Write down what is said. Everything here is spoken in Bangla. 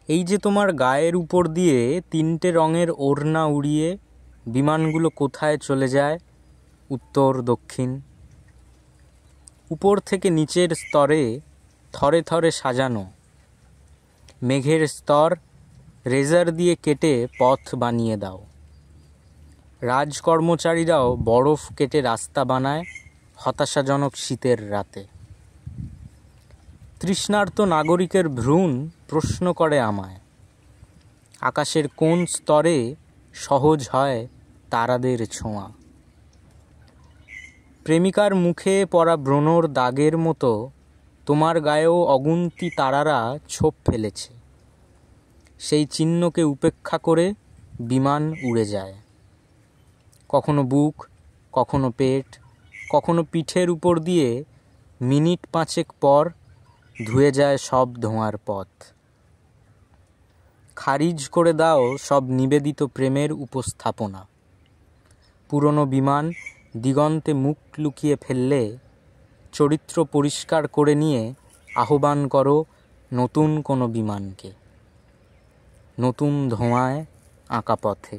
এই যে তোমার গায়ের উপর দিয়ে 3টে রঙের ওড়না উড়িয়ে বিমানগুলো কোথায় চলে যায়? উত্তর দক্ষিণ। উপর থেকে নিচের স্তরে থরে থরে সাজানো মেঘের স্তর রেজার দিয়ে কেটে পথ বানিয়ে দাও। রাজকর্মচারীরাও বরফ কেটে রাস্তা বানায় হতাশাজনক শীতের রাতে। তৃষ্ণার্ত নাগরিকের ভ্রূণ প্রশ্ন করে আমায়, আকাশের কোন স্তরে সহজ হয় তারাদের ছোঁয়া? প্রেমিকার মুখে পড়া ব্রণর দাগের মতো তোমার গায়েও অগুন্তি তারারা ছোপ ফেলেছে। সেই চিহ্নকে উপেক্ষা করে বিমান উড়ে যায়, কখনো বুক, কখনো পেট, কখনো পিঠের উপর দিয়ে। মিনিট 5 পর ধুয়ে যায় সব ধোঁয়ার পথ। খারিজ করে দাও সব নিবেদিত প্রেমের উপস্থাপনা। পুরনো বিমান দিগন্তে মুখ লুকিয়ে ফেললে চরিত্র পরিষ্কার করে নিয়ে আহ্বান করো নতুন কোনো বিমানকে, নতুন ধোঁয়ায় আঁকা পথে।